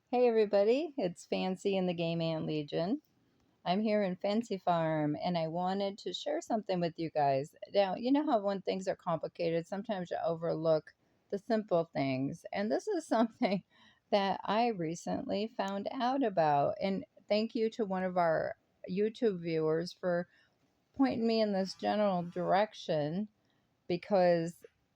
Hey everybody, it's Fancy in the Game Ant Legion. I'm here in Fancy Farm and I wanted to share something with you guys. Now, you know how when things are complicated, sometimes you overlook the simple things. And this is something that I recently found out about. And thank you to one of our YouTube viewers for pointing me in this general direction because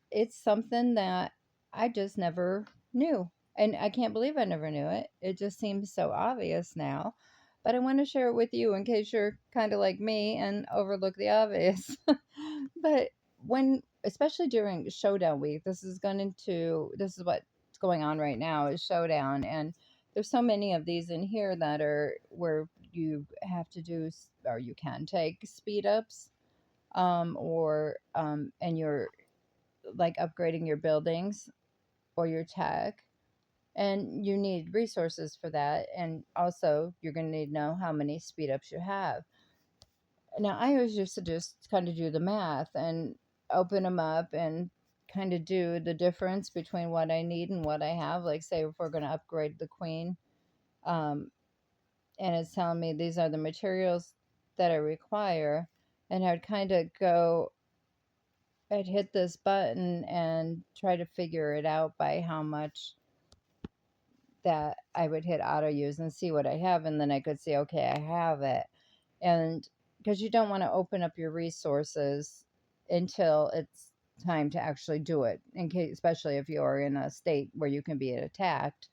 it's something that I just never knew. And I can't believe I never knew it. It just seems so obvious now. But I want to share it with you in case you're kind of like me and overlook the obvious. But especially during Showdown week, this is what's going on right now is Showdown. And there's so many of these in here that are where you have to or you can take speed ups and you're like upgrading your buildings or your tech, and you need resources for that. And also, you're going to need to know how many speed ups you have. Now, I always used to just kind of do the math and open them up and kind of do the difference between what I need and what I have. Like, say, if we're going to upgrade the queen, um, and it's telling me these are the materials that I require, and I'd kind of go I'd hit this button and try to figure it out by how much that I would hit auto use and see what I have. And then I could see, okay, I have it. And because you don't want to open up your resources until it's time to actually do it, in case, especially if you're in a state where you can be attacked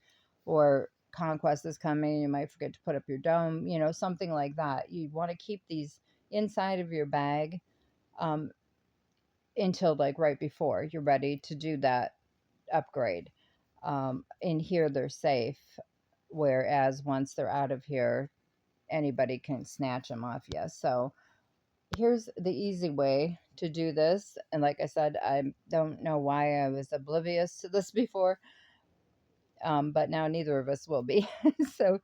or conquest is coming, you might forget to put up your dome, something like that. You want to keep these inside of your bag um, until like right before you're ready to do that upgrade. In here, they're safe, whereas once they're out of here, anybody can snatch them off you. So here's the easy way to do this. And like I said, I don't know why I was oblivious to this before, but now neither of us will be. So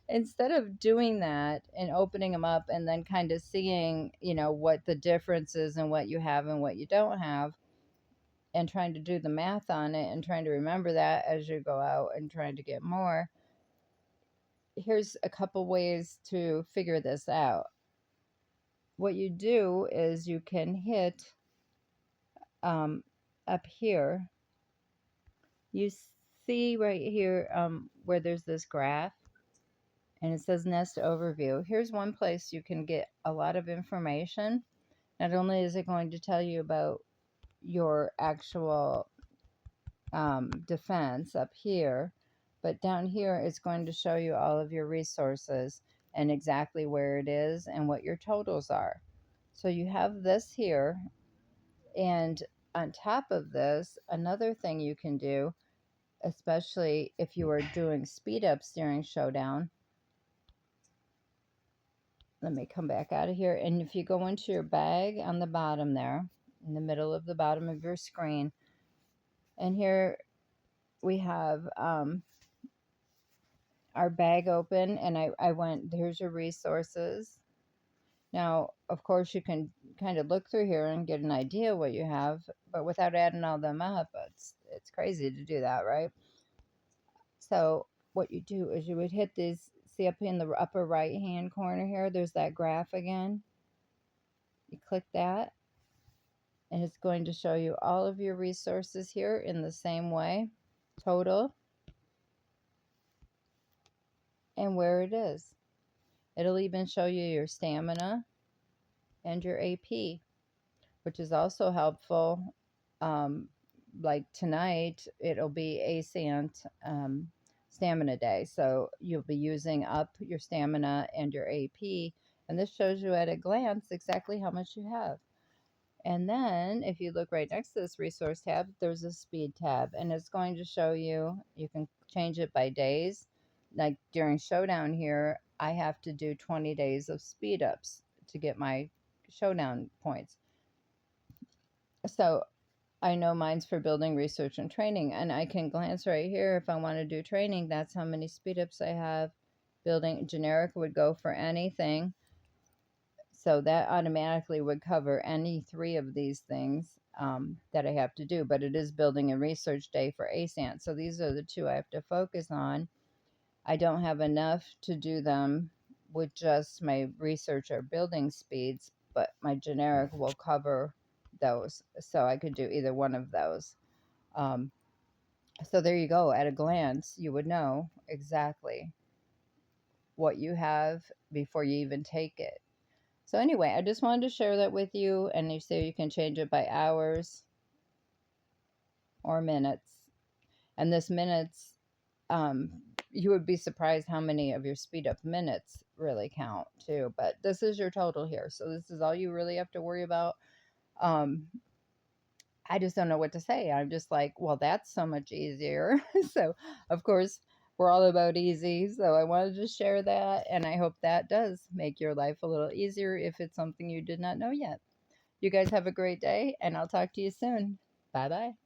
instead of doing that and opening them up and then kind of seeing, what the difference is and what you have and what you don't have, and trying to do the math on it and trying to remember that as you go out and trying to get more, here's a couple ways to figure this out. What you do is you can hit um, up here. You see right here where there's this graph and it says Nest Overview. Here's one place you can get a lot of information. Not only is it going to tell you about your actual defense up here, but down here it's going to show you all of your resources and exactly where it is and what your totals are. So you have this here, and on top of this, another thing you can do, especially if you are doing speed ups during Showdown. Let me come back out of here. And if you go into your bag on the bottom there, in the middle of the bottom of your screen, and here we have our bag open, and I went, here's your resources. Now, of course, you can kind of look through here and get an idea what you have, but without adding all them up, it's crazy to do that, right? So what you do is you would hit these, see up in the upper right hand corner here, there's that graph again. You click that, and it's going to show you all of your resources here in the same way, total, and where it is. It'll even show you your stamina and your AP, which is also helpful. Um, like tonight, it'll be ASANT stamina day. So you'll be using up your stamina and your AP. And this shows you at a glance exactly how much you have. And then if you look right next to this resource tab, there's a speed tab. And it's going to show you, you can change it by days. Like during Showdown here, I have to do 20 days of speed ups to get my Showdown points. So I know mine's for building, research, and training. And I can glance right here. If I want to do training, that's how many speed ups I have. Building generic would go for anything. So that automatically would cover any three of these things that I have to do. But it is building and research day for ASANT. So these are the two I have to focus on. I don't have enough to do them with just my research or building speeds, but my generic will cover those. So I could do either one of those. Um, so there you go. At a glance, you would know exactly what you have before you even take it. So anyway, I just wanted to share that with you, and you say you can change it by hours or minutes. And this minutes, um, you would be surprised how many of your speed up minutes really count too. But this is your total here, so this is all you really have to worry about. Um, I just don't know what to say. I'm just like, well, that's so much easier. So, of course, we're all about easy. So, I wanted to share that. And I hope that does make your life a little easier if it's something you did not know yet. You guys have a great day, and I'll talk to you soon. Bye bye.